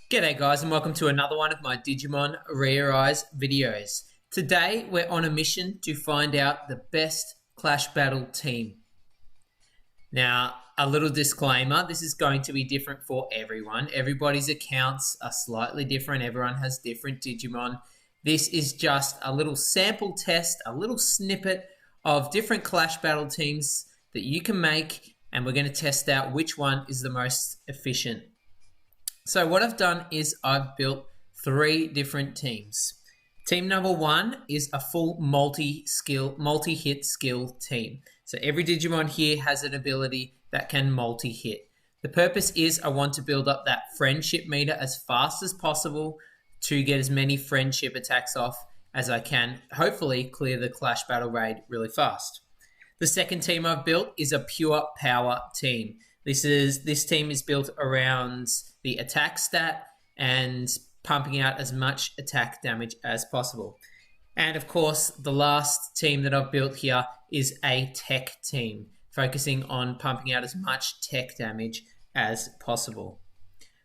G'day guys and welcome to another one of my Digimon Rare Eyes videos. Today we're on a mission to find out the best Clash Battle team. Now, a little disclaimer, this is going to be different for everyone. Everybody's accounts are slightly different. Everyone has different Digimon. This is just a little sample test, a little snippet of different Clash Battle teams that you can make, and we're going to test out which one is the most efficient. So what I've done is I've built 3 different teams. Team number 1 is a full multi-hit skill team. So every Digimon here has an ability that can multi-hit. The purpose is I want to build up that friendship meter as fast as possible to get as many friendship attacks off as I can. Hopefully clear the Clash Battle raid really fast. The second team I've built is a pure power team. This team is built around the attack stat and pumping out as much attack damage as possible. And of course, the last team that I've built here is a tech team, focusing on pumping out as much tech damage as possible.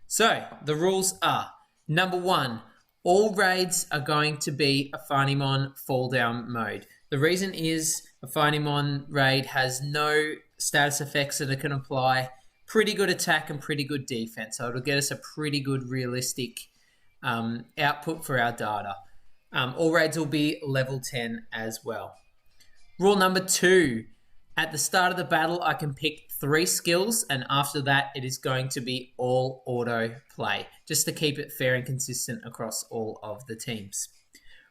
So the rules are, number 1, all raids are going to be a Phanimon fall down mode. The reason is a Phanimon raid has no status effects that it can apply, pretty good attack and pretty good defense. So it'll get us a pretty good realistic output for our data. All raids will be level 10 as well. Rule number 2, at the start of the battle, I can pick 3 skills, and after that, it is going to be all auto play, just to keep it fair and consistent across all of the teams.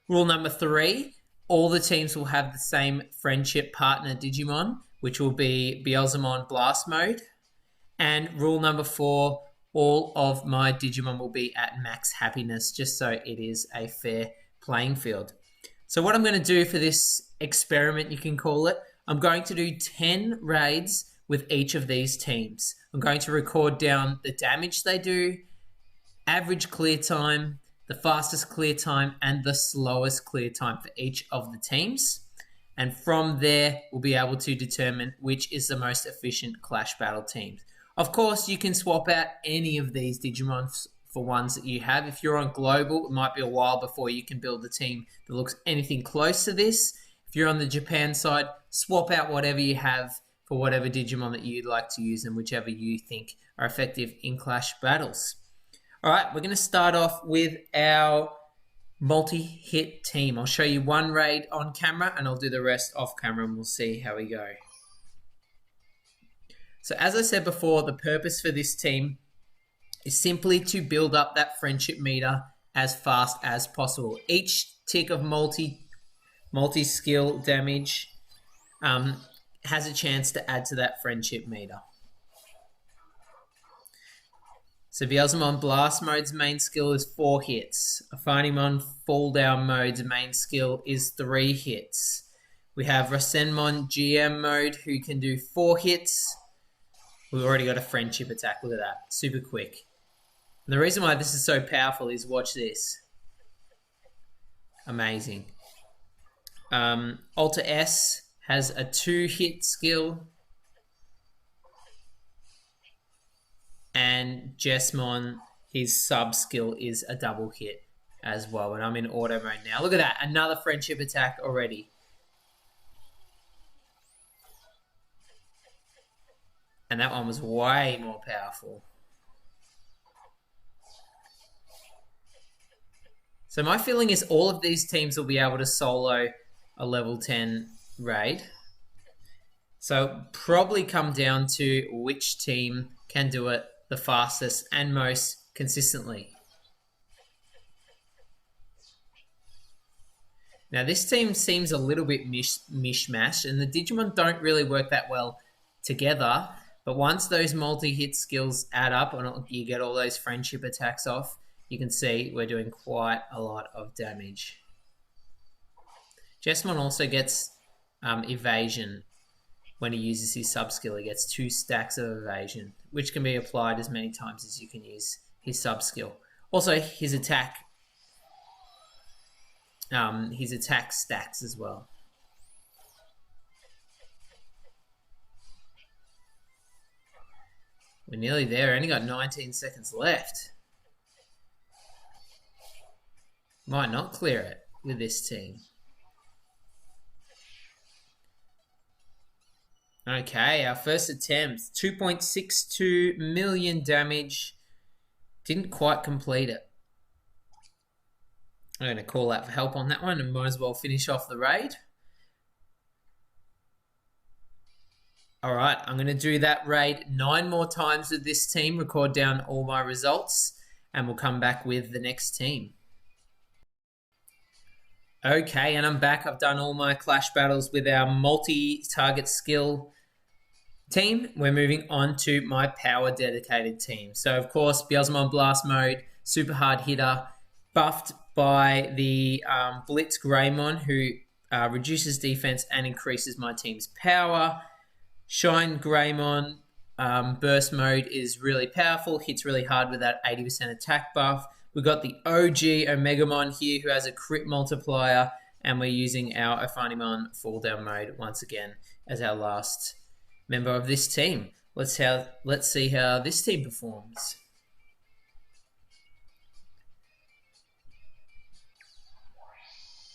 Rule number 3, all the teams will have the same friendship partner Digimon, which will be Beelzemon Blast Mode. And rule number 4, all of my Digimon will be at max happiness, just so it is a fair playing field. So what I'm going to do for this experiment, you can call it, I'm going to do 10 raids with each of these teams. I'm going to record down the damage they do, average clear time, the fastest clear time, and the slowest clear time for each of the teams. And from there, we'll be able to determine which is the most efficient Clash Battle team. Of course, you can swap out any of these Digimon for ones that you have. If you're on Global, it might be a while before you can build a team that looks anything close to this. If you're on the Japan side, swap out whatever you have for whatever Digimon that you'd like to use and whichever you think are effective in Clash Battles. All right, we're going to start off with our multi-hit team. I'll show you one raid on camera and I'll do the rest off camera and we'll see how we go. So as I said before, the purpose for this team is simply to build up that friendship meter as fast as possible. Each tick of multi-skill damage has a chance to add to that friendship meter. So Beelzemon Blast Mode's main skill is 4 hits. A Phanimon Fall Down Mode's main skill is 3 hits. We have Rasenmon GM Mode who can do 4 hits. We've already got a friendship attack. Look at that. Super quick. And the reason why this is so powerful is watch this. Amazing. Alter S has a 2-hit skill. And Jesmon, his sub skill is a double hit as well. And I'm in auto mode now. Look at that. Another friendship attack already. And that one was way more powerful. So my feeling is all of these teams will be able to solo a level 10 raid. So probably come down to which team can do it the fastest and most consistently. Now this team seems a little bit mishmash and the Digimon don't really work that well together. But once those multi-hit skills add up and you get all those friendship attacks off, you can see we're doing quite a lot of damage. Jesmon also gets evasion. When he uses his sub-skill, he gets 2 stacks of evasion, which can be applied as many times as you can use his sub-skill. Also, his attack stacks as well. We're nearly there. Only got 19 seconds left. Might not clear it with this team. Okay, our first attempt. 2.62 million damage. Didn't quite complete it. I'm going to call out for help on that one and might as well finish off the raid. All right, I'm going to do that raid 9 more times with this team, record down all my results, and we'll come back with the next team. Okay, and I'm back. I've done all my clash battles with our multi-target skill team. We're moving on to my power dedicated team. So, of course, Beelzemon Blast Mode, super hard hitter, buffed by the Blitz Greymon, who reduces defense and increases my team's power. Shine Greymon burst mode is really powerful, hits really hard with that 80% attack buff. We've got the OG Omegamon here who has a crit multiplier, and we're using our Ophanimon fall down mode once again as our last member of this team. Let's see how this team performs.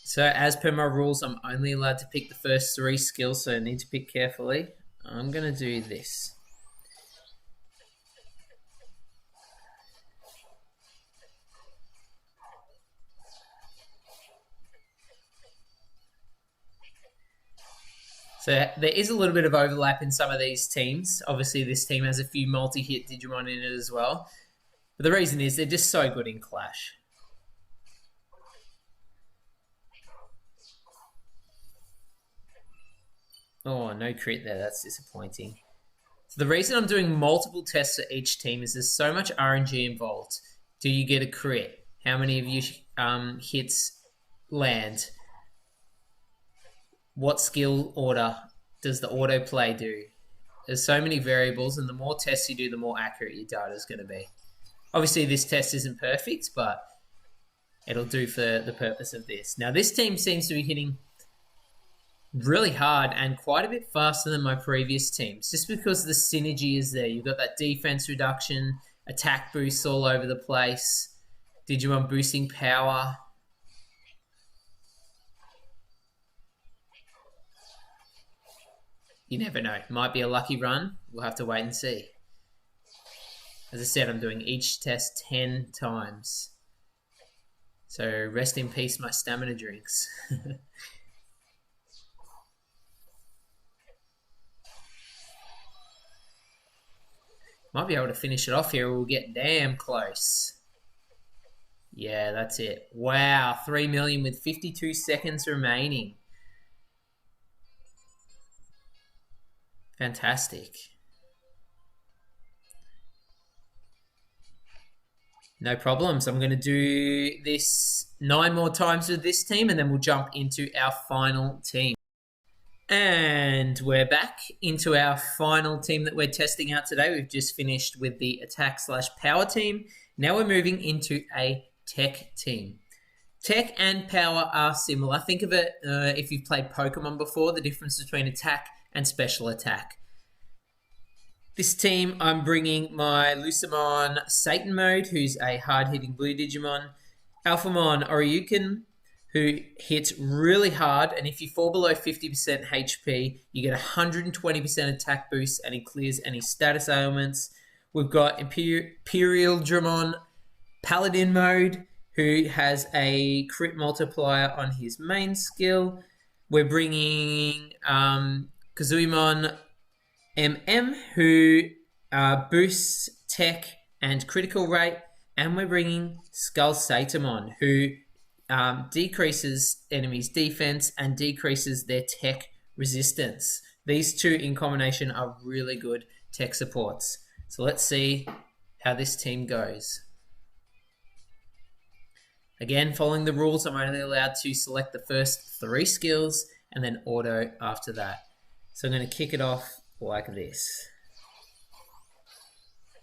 So as per my rules, I'm only allowed to pick the first 3 skills, so I need to pick carefully. I'm going to do this. So there is a little bit of overlap in some of these teams. Obviously, this team has a few multi-hit Digimon in it as well. But the reason is they're just so good in Clash. Oh, no crit there. That's disappointing. So the reason I'm doing multiple tests for each team is there's so much RNG involved. Do you get a crit? How many of you hits land? What skill order does the autoplay do? There's so many variables, and the more tests you do, the more accurate your data is going to be. Obviously, this test isn't perfect, but it'll do for the purpose of this. Now, this team seems to be hitting really hard and quite a bit faster than my previous teams, just because the synergy is there. You've got that defense reduction, attack boosts all over the place, Digimon boosting power. You never know. Might be a lucky run. We'll have to wait and see. As I said, I'm doing each test 10 times. So rest in peace, my stamina drinks. Might be able to finish it off here. We'll get damn close. Yeah, that's it. Wow, 3 million with 52 seconds remaining. Fantastic. No problems. I'm going to do this 9 more times with this team, and then we'll jump into our final team. And we're back into our final team that we're testing out today. We've just finished with the attack/power team. Now we're moving into a tech team. Tech and power are similar. Think of it, if you've played Pokemon before, the difference between attack and special attack. This team, I'm bringing my Lucemon Satan mode, who's a hard-hitting blue Digimon. Alphamon Oryukin, who hits really hard, and if you fall below 50% HP, you get 120% attack boost, and he clears any status ailments. We've got Imperial Dramon Paladin mode, who has a crit multiplier on his main skill. We're bringing Kazuimon MM, who boosts tech and critical rate, and we're bringing Skull Satamon, who decreases enemies' defense and decreases their tech resistance. These two in combination are really good tech supports. So let's see how this team goes. Again, following the rules, I'm only allowed to select the first 3 skills and then auto after that. So I'm going to kick it off like this.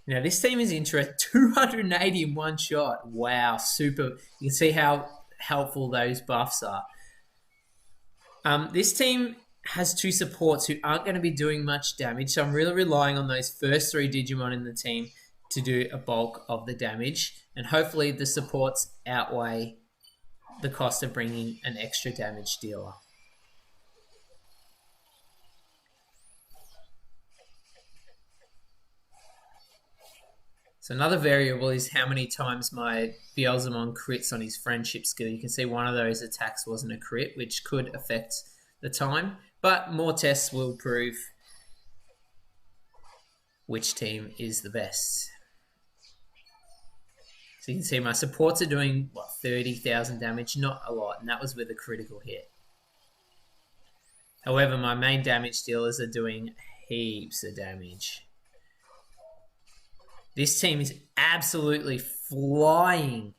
Now this team is interesting. 280 in one shot. Wow, super. You can see how helpful those buffs are. This team has 2 supports who aren't going to be doing much damage, so I'm really relying on those first 3 Digimon in the team to do a bulk of the damage, and hopefully the supports outweigh the cost of bringing an extra damage dealer. So another variable is how many times my Beelzemon crits on his friendship skill. You can see one of those attacks wasn't a crit, which could affect the time, but more tests will prove which team is the best. So you can see my supports are doing, what, 30,000 damage, not a lot, and that was with a critical hit. However, my main damage dealers are doing heaps of damage. This team is absolutely flying.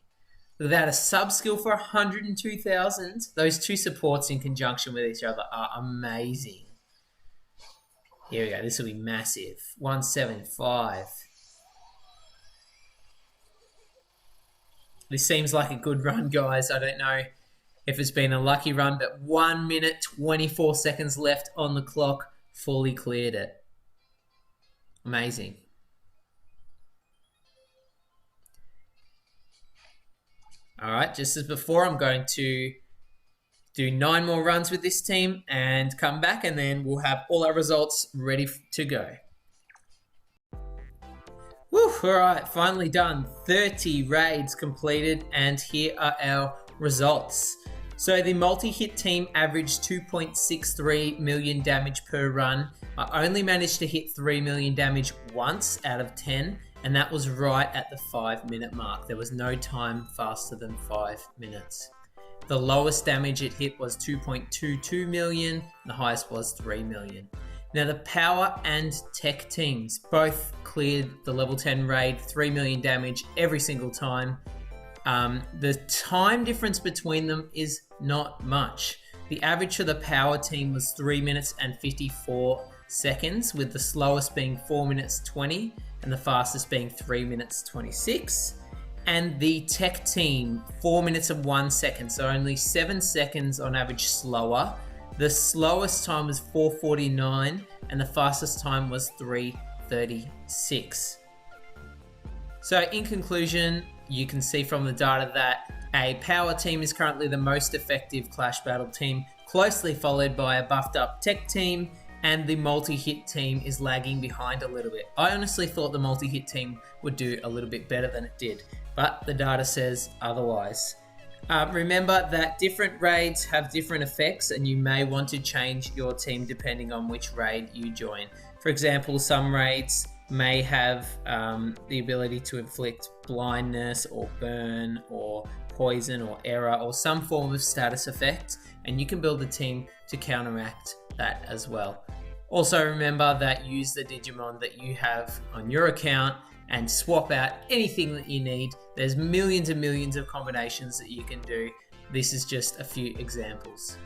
Without a sub-skill for 102,000, those two supports in conjunction with each other are amazing. Here we go, this will be massive. 175. This seems like a good run, guys. I don't know if it's been a lucky run, but 1 minute, 24 seconds left on the clock. Fully cleared it. Amazing. All right, just as before, I'm going to do 9 more runs with this team and come back, and then we'll have all our results ready to go. Woo, all right, finally done. 30 raids completed, and here are our results. So the multi-hit team averaged 2.63 million damage per run. I only managed to hit 3 million damage once out of 10, and that was right at the 5-minute mark. There was no time faster than 5 minutes. The lowest damage it hit was 2.22 million, and the highest was 3 million. Now the power and tech teams both cleared the level 10 raid, 3 million damage every single time. The time difference between them is not much. The average for the power team was 3 minutes and 54 seconds, with the slowest being 4 minutes 20 and the fastest being 3 minutes 26. And the tech team, 4 minutes and 1 second, so only 7 seconds on average slower. The slowest time was 4:49 and the fastest time was 3:36. So in conclusion, you can see from the data that a power team is currently the most effective Clash Battle team, closely followed by a buffed up tech team, and the multi-hit team is lagging behind a little bit. I honestly thought the multi-hit team would do a little bit better than it did, but the data says otherwise. Remember that different raids have different effects, and you may want to change your team depending on which raid you join. For example, some raids may have the ability to inflict blindness or burn or poison or error or some form of status effect, and you can build a team to counteract that as well. Also remember that use the Digimon that you have on your account and swap out anything that you need. There's millions and millions of combinations that you can do. This is just a few examples.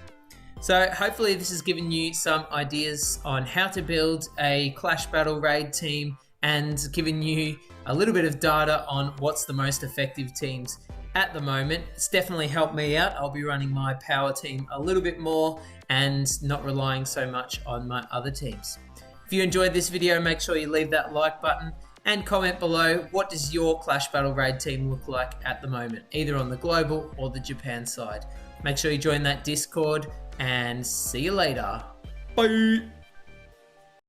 So hopefully this has given you some ideas on how to build a Clash Battle raid team and given you a little bit of data on what's the most effective teams at the moment. It's definitely helped me out. I'll be running my power team a little bit more and not relying so much on my other teams. If you enjoyed this video, make sure you leave that like button and comment below, what does your Clash Battle raid team look like at the moment, either on the global or the Japan side. Make sure you join that Discord, and see you later. Bye!